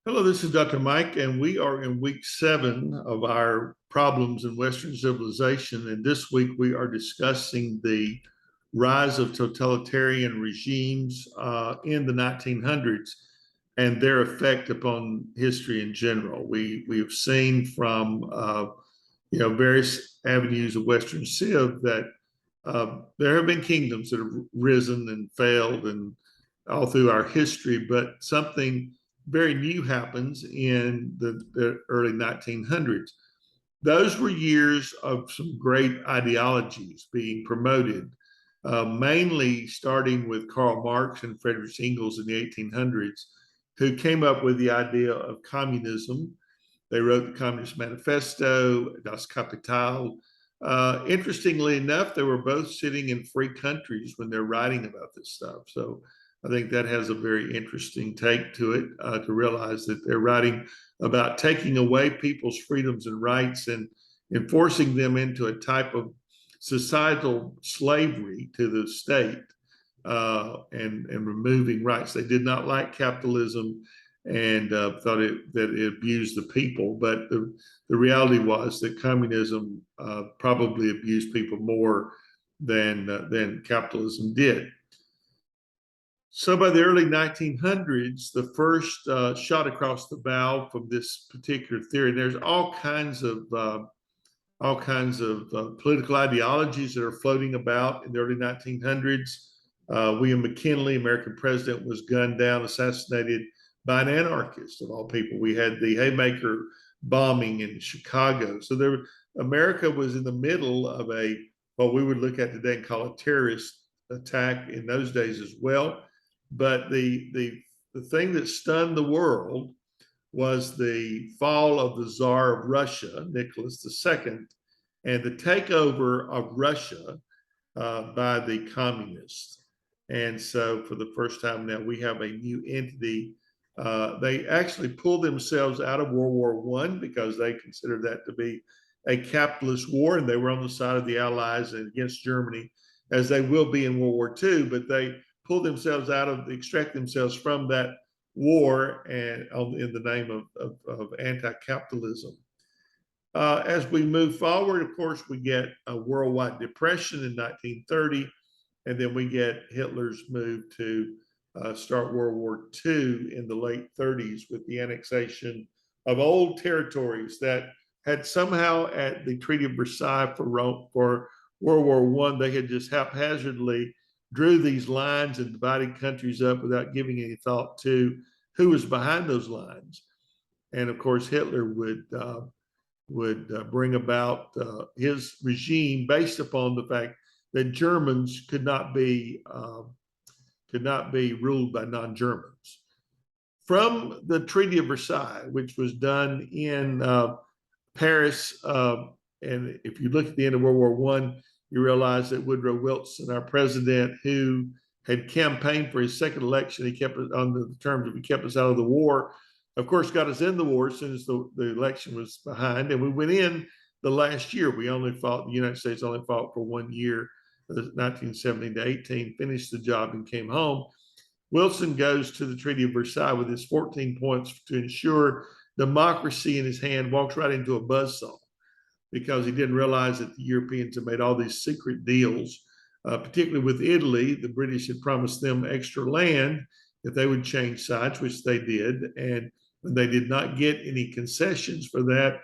Hello, this is Dr. Mike, and we are in week 7 of our problems in Western civilization. And this week we are discussing the rise of totalitarian regimes in the 1900s and their effect upon history in general. We have seen from various avenues of Western Civ that there have been kingdoms that have risen and failed and all through our history, but something very new happens in the early 1900s. Those were years of some great ideologies being promoted, mainly starting with Karl Marx and Friedrich Engels in the 1800s, who came up with the idea of communism. They wrote the Communist Manifesto, Das Kapital. Interestingly enough, they were both sitting in free countries when they're writing about this stuff. So I think that has a very interesting take to it, to realize that they're writing about taking away people's freedoms and rights and enforcing them into a type of societal slavery to the state, and removing rights. They did not like capitalism and thought that it abused the people. But the reality was that communism probably abused people more than capitalism did. So by the early 1900s, the first shot across the bow from this particular theory. There's all kinds of political ideologies that are floating about in the early 1900s. William McKinley, American president, was gunned down, assassinated by an anarchist of all people. We had the Haymaker bombing in Chicago. So America was in the middle of what we would look at today and call a terrorist attack in those days as well. But the thing that stunned the world was the fall of the Tsar of Russia, Nicholas II, and the takeover of Russia by the communists. And so for the first time now, we have a new entity. They actually pulled themselves out of World War I because they considered that to be a capitalist war, and they were on the side of the Allies and against Germany, as they will be in World War II. But they pulled themselves extract themselves from that war and in the name of anti-capitalism. As we move forward, of course, we get a worldwide depression in 1930, and then we get Hitler's move to start World War II in the late 30s with the annexation of old territories that had somehow, at the Treaty of Versailles for World War I, they had just haphazardly drew these lines and divided countries up without giving any thought to who was behind those lines. And of course, Hitler would bring about his regime based upon the fact that Germans could not be ruled by non-Germans. From the Treaty of Versailles, which was done in Paris, and if you look at the end of World War I, you realize that Woodrow Wilson, our president, who had campaigned for his second election, he kept it on the terms of he kept us out of the war. Of course, got us in the war as soon as the election was behind, and we went in the last year. The United States only fought for 1 year, 1917 to 18, finished the job and came home. Wilson goes to the Treaty of Versailles with his 14 points to ensure democracy in his hand, walks right into a buzzsaw, because he didn't realize that the Europeans had made all these secret deals, particularly with Italy. The British had promised them extra land if they would change sides, which they did. And when they did not get any concessions for that,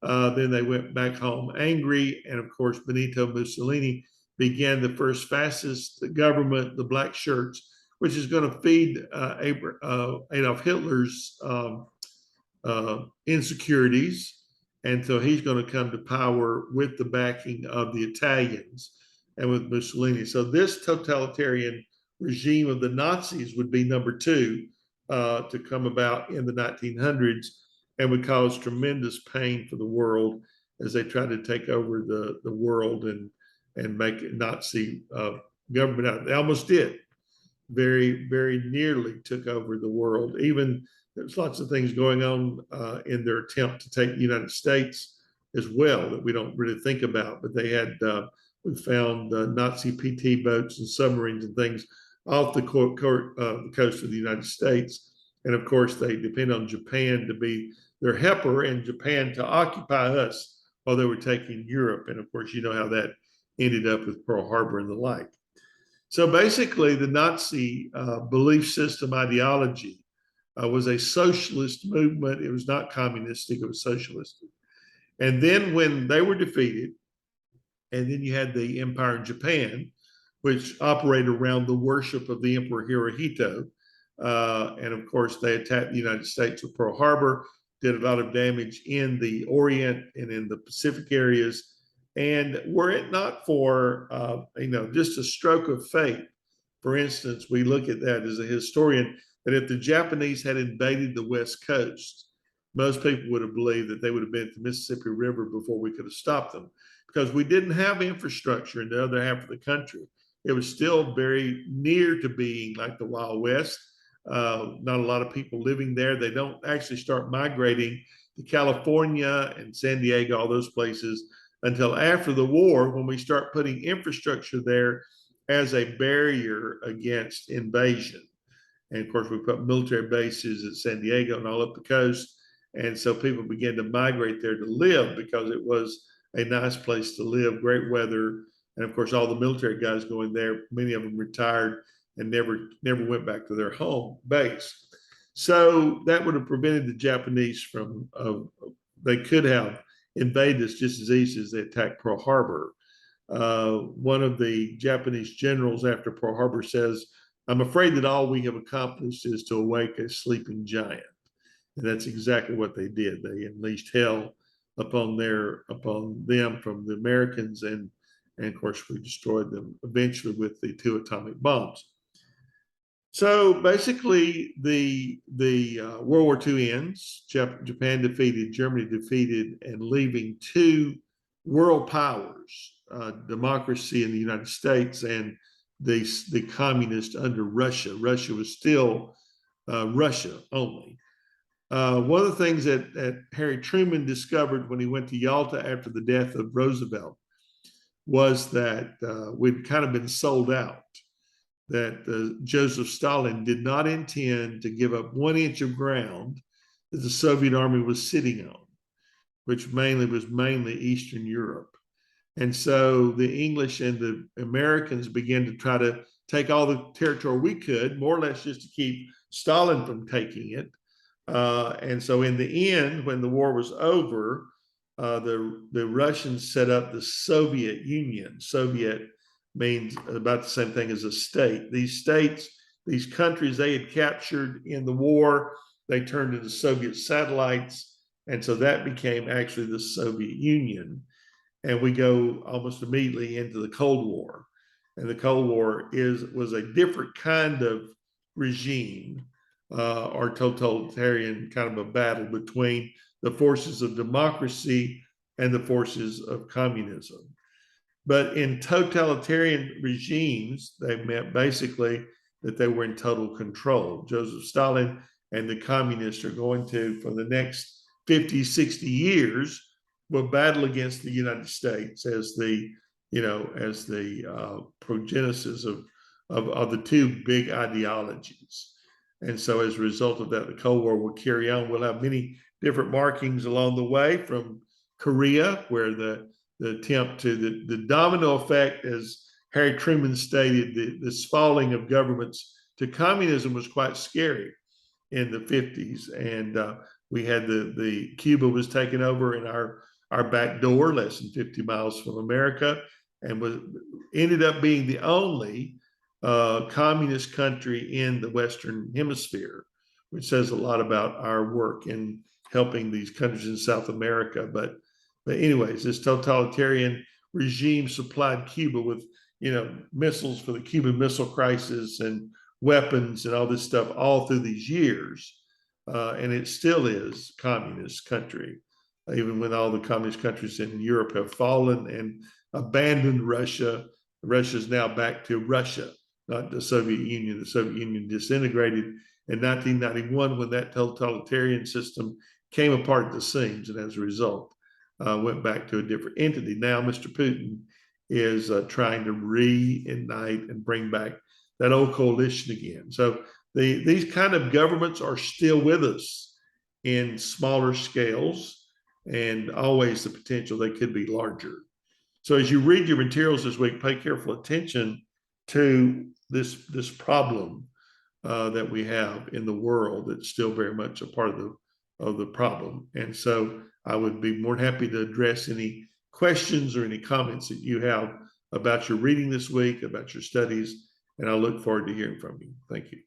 then they went back home angry. And of course, Benito Mussolini began the first fascist government, the Black Shirts, which is going to feed Adolf Hitler's insecurities. And so he's going to come to power with the backing of the Italians and with Mussolini. So this totalitarian regime of the Nazis would be number 2 to come about in the 1900s, and would cause tremendous pain for the world as they tried to take over the world and make it Nazi government out. They almost did. Very, very nearly took over the world. Even there's lots of things going on in their attempt to take the United States as well that we don't really think about. But they had, we found Nazi PT boats and submarines and things off the coast of the United States. And of course, they depend on Japan to be their helper and Japan to occupy us while they were taking Europe. And of course, you know how that ended up with Pearl Harbor and the like. So basically, the Nazi belief system ideology was a socialist movement. It was not communistic, it was socialistic. And then when they were defeated, and then you had the empire in Japan, which operated around the worship of the Emperor Hirohito. And of course, they attacked the United States with Pearl Harbor, did a lot of damage in the Orient and in the Pacific areas. And were it not for, just a stroke of fate, for instance, we look at that as a historian, that if the Japanese had invaded the West Coast, most people would have believed that they would have been at the Mississippi River before we could have stopped them, because we didn't have infrastructure in the other half of the country. It was still very near to being like the Wild West. Not a lot of people living there. They don't actually start migrating to California and San Diego, all those places, until after the war, when we start putting infrastructure there as a barrier against invasion. And of course, we put military bases at San Diego and all up the coast. And so people began to migrate there to live because it was a nice place to live, great weather. And of course, all the military guys going there, many of them retired and never went back to their home base. So that would have prevented the Japanese from, they could have invaded us just as easy as they attacked Pearl Harbor. One of the Japanese generals after Pearl Harbor says, "I'm afraid that all we have accomplished is to awake a sleeping giant." And that's exactly what they did. They unleashed hell upon them from the Americans, and of course we destroyed them eventually with the 2 atomic bombs. So basically, the World War II ends. Japan defeated, Germany defeated, and leaving 2 world powers, democracy in the United States and the communist under Russia. Russia was still Russia only. One of the things that Harry Truman discovered when he went to Yalta after the death of Roosevelt was that we'd kind of been sold out, that Joseph Stalin did not intend to give up 1 inch of ground that the Soviet army was sitting on, which was mainly Eastern Europe. And so the English and the Americans began to try to take all the territory we could, more or less just to keep Stalin from taking it. And so in the end, when the war was over, the Russians set up the Soviet Union. Soviet means about the same thing as a state. These states, these countries they had captured in the war, they turned into Soviet satellites. And so that became actually the Soviet Union. And we go almost immediately into the Cold War. And the Cold War was a different kind of regime, or totalitarian kind of a battle between the forces of democracy and the forces of communism. But in totalitarian regimes, they meant basically that they were in total control. Joseph Stalin and the communists are going to, for the next 50, 60 years, will battle against the United States as the progenesis of the 2 big ideologies. And so as a result of that, the Cold War will carry on. We'll have many different markings along the way, from Korea, where the attempt to the domino effect, as Harry Truman stated, this falling of governments to communism was quite scary in the 50s. And we had the Cuba was taken over in our back door, less than 50 miles from America, and ended up being the only communist country in the Western Hemisphere, which says a lot about our work in helping these countries in South America. But anyways, this totalitarian regime supplied Cuba with, missiles for the Cuban Missile Crisis and weapons and all this stuff all through these years. And it still is a communist country, even when all the communist countries in Europe have fallen and abandoned Russia. Russia is now back to Russia, not the Soviet Union. The Soviet Union disintegrated in 1991 when that totalitarian system came apart at the seams, and as a result, went back to a different entity. Now, Mr. Putin is trying to reignite and bring back that old coalition again. So these kind of governments are still with us in smaller scales, and always the potential they could be larger. So as you read your materials this week, pay careful attention to this problem that we have in the world that's still very much a part of the problem. And so I would be more than happy to address any questions or any comments that you have about your reading this week, about your studies, and I look forward to hearing from you. Thank you.